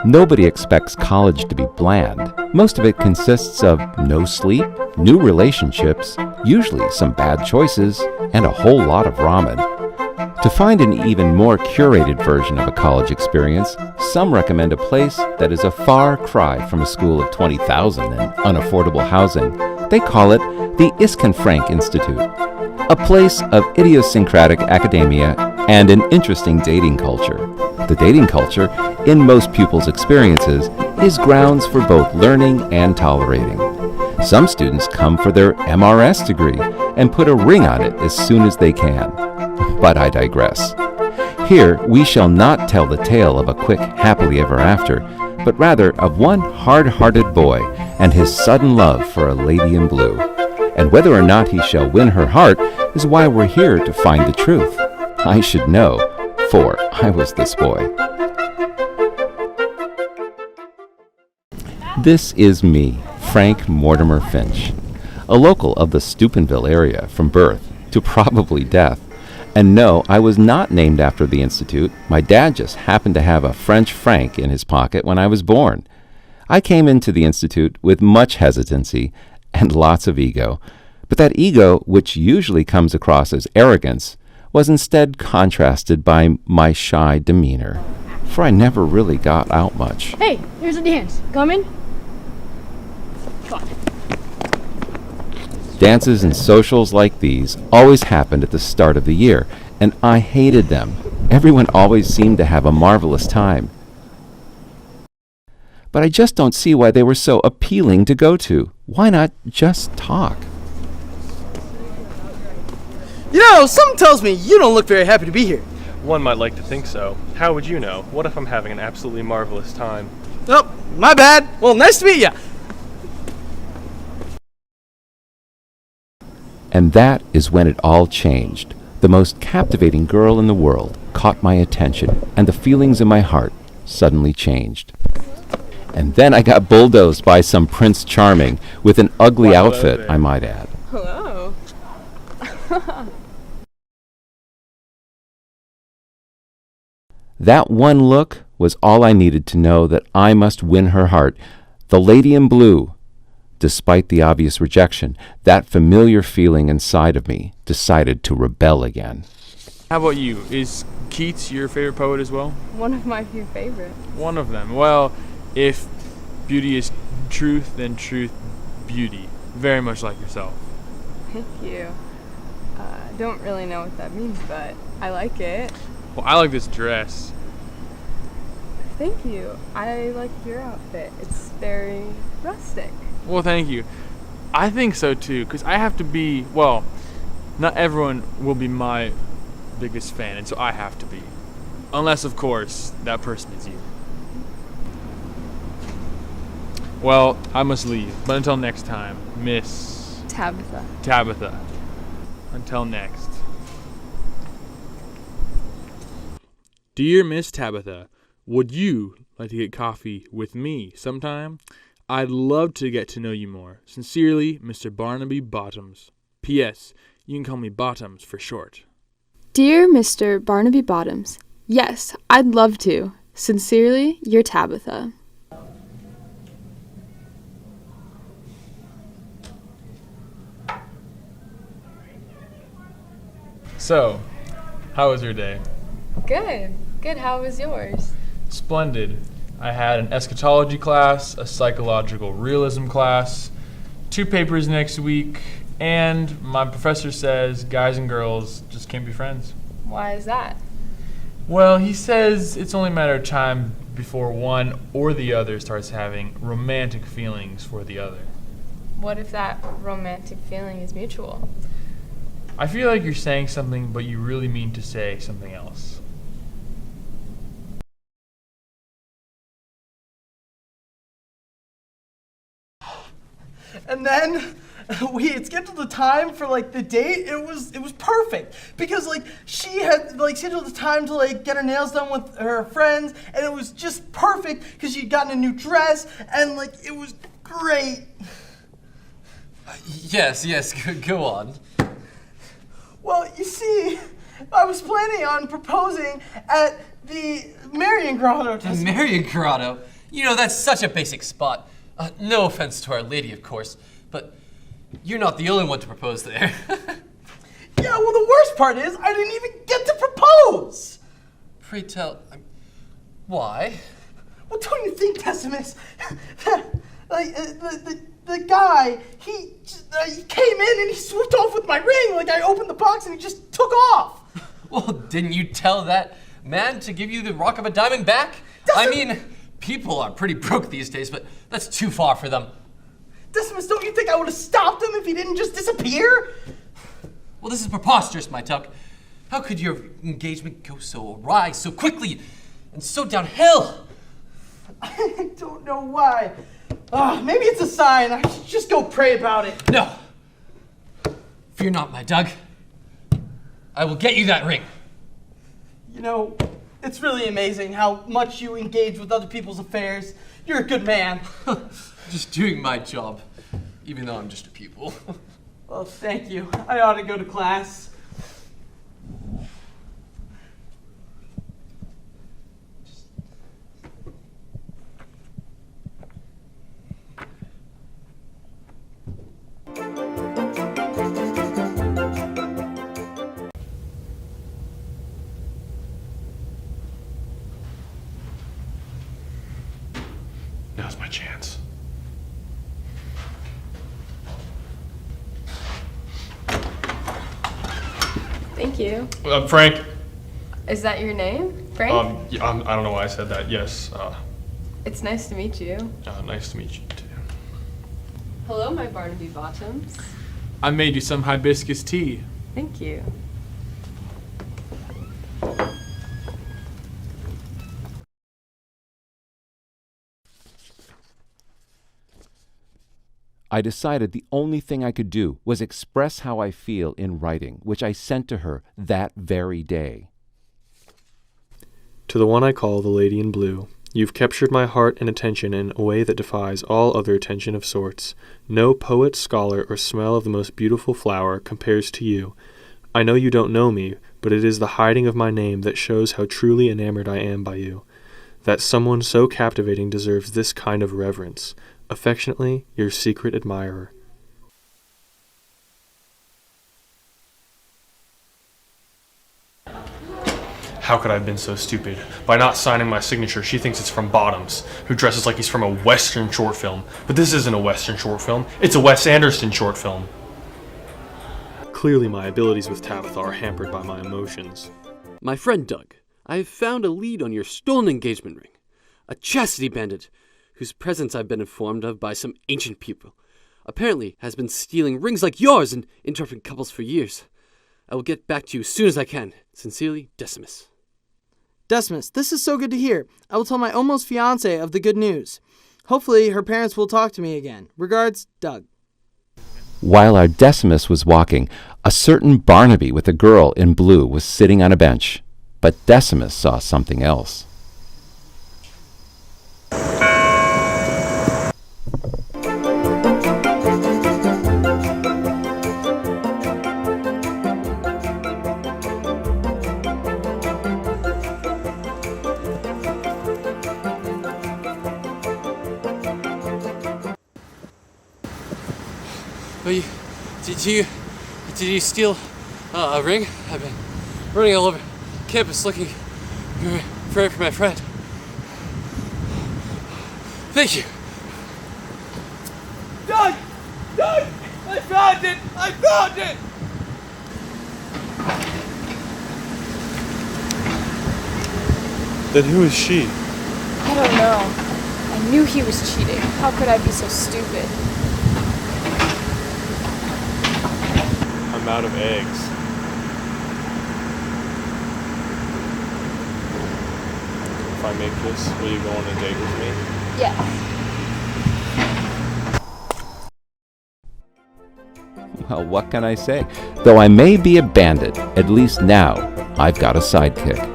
Nobody expects college to be bland. Most of it consists of no sleep, new relationships, usually some bad choices, and a whole lot of ramen. To find an even more curated version of a college experience, some recommend a place that is a far cry from a school of 20,000 and unaffordable housing. They call it the Isken-Frank Institute, a place of idiosyncratic academia and an interesting dating culture. The dating culture, in most pupils' experiences, is grounds for both learning and tolerating. Some students come for their MRS degree and put a ring on it as soon as they can. But I digress. Here, we shall not tell the tale of a quick happily ever after, but rather of one hard-hearted boy and his sudden love for a lady in blue. And whether or not he shall win her heart is why we're here to find the truth. I should know, for I was this boy. This is me, Frank Mortimer Finch, a local of the Steubenville area from birth to probably death. And no, I was not named after the institute. My dad just happened to have a French franc in his pocket when I was born. I came into the institute with much hesitancy and lots of ego. But that ego, which usually comes across as arrogance, was instead contrasted by my shy demeanor, for I never really got out much. Hey, here's a dance. Come in. Come on. Dances and socials like these always happened at the start of the year, and I hated them. Everyone always seemed to have a marvelous time. But I just don't see why they were so appealing to go to. Why not just talk? You know, something tells me you don't look very happy to be here. One might like to think so. How would you know? What if I'm having an absolutely marvelous time? Oh, my bad. Well, nice to meet ya. And that is when it all changed. The most captivating girl in the world caught my attention, and the feelings in my heart suddenly changed. And then I got bulldozed by some Prince Charming with an ugly outfit, I might add. Hello. That one look was all I needed to know that I must win her heart. The lady in blue. Despite the obvious rejection, that familiar feeling inside of me decided to rebel again. How about you? Is Keats your favorite poet as well? One of my few favorites. One of them. Well, if beauty is truth, then truth, beauty. Very much like yourself. Thank you. Don't really know what that means, but I like it. Well, I like this dress. Thank you. I like your outfit. It's very rustic. Well, thank you. I think so too, because I have to be, well, not everyone will be my biggest fan, and so I have to be. Unless, of course, that person is you. Well, I must leave, but until next time, Miss Tabitha. Until next. Dear Miss Tabitha, would you like to get coffee with me sometime? I'd love to get to know you more. Sincerely, Mr. Barnaby Bottoms. P.S. You can call me Bottoms for short. Dear Mr. Barnaby Bottoms, yes, I'd love to. Sincerely, your Tabitha. So, how was your day? Good. Good. How was yours? Splendid. I had an eschatology class, a psychological realism class, 2 papers next week, and my professor says guys and girls just can't be friends. Why is that? Well, he says it's only a matter of time before one or the other starts having romantic feelings for the other. What if that romantic feeling is mutual? I feel like you're saying something, but you really mean to say something else. And then we had scheduled the time for like the date. It was perfect because like she had like scheduled the time to like get her nails done with her friends, and it was just perfect because she'd gotten a new dress and like it was great. Yes, go on. Well, you see, I was planning on proposing at the Marion Grotto. The Marion Grotto? You know, that's such a basic spot. No offense to Our Lady, of course, but you're not the only one to propose there. Yeah, well, the worst part is I didn't even get to propose. Pray tell, why? Well, don't you think, Decimus? Like, the guy, he came in and he swooped off with my ring. Like, I opened the box and he just took off. Well, didn't you tell that man to give you the rock of a diamond back? I mean, people are pretty broke these days, but that's too far for them. Decimus, don't you think I would have stopped him if he didn't just disappear? Well, this is preposterous, my Tuck. How could your engagement go so awry so quickly and so downhill? I don't know why. Maybe it's a sign. I should just go pray about it. No. Fear not, my Doug. I will get you that ring. You know, it's really amazing how much you engage with other people's affairs. You're a good man. Just doing my job, even though I'm just a pupil. Well, thank you. I ought to go to class. Now's my chance. Thank you. Frank. Is that your name, Frank? Yeah, I don't know why I said that. Yes. It's nice to meet you. Nice to meet you too. Hello, my Barnaby Bottoms. I made you some hibiscus tea. Thank you. I decided the only thing I could do was express how I feel in writing, which I sent to her that very day. To the one I call the Lady in Blue, you've captured my heart and attention in a way that defies all other attention of sorts. No poet, scholar, or smell of the most beautiful flower compares to you. I know you don't know me, but it is the hiding of my name that shows how truly enamored I am by you. That someone so captivating deserves this kind of reverence. Affectionately, your secret admirer. How could I have been so stupid? By not signing my signature, she thinks it's from Bottoms, who dresses like he's from a Western short film. But this isn't a Western short film. It's a Wes Anderson short film. Clearly my abilities with Tabitha are hampered by my emotions. My friend Doug, I have found a lead on your stolen engagement ring. A chastity bandit, whose presence I've been informed of by some ancient people, apparently has been stealing rings like yours and interrupting couples for years. I will get back to you as soon as I can. Sincerely, Decimus. Decimus, this is so good to hear. I will tell my almost fiancé of the good news. Hopefully her parents will talk to me again. Regards, Doug. While our Decimus was walking, a certain Barnaby with a girl in blue was sitting on a bench. But Decimus saw something else. Did you steal a ring? I've been running all over campus looking for my friend. Thank you. Doug! Doug! I found it! I found it! Then who is she? I don't know. I knew he was cheating. How could I be so stupid? I'm out of eggs. If I make this, will you go on a date with me? Yes. Well, what can I say? Though I may be a bandit, at least now I've got a sidekick.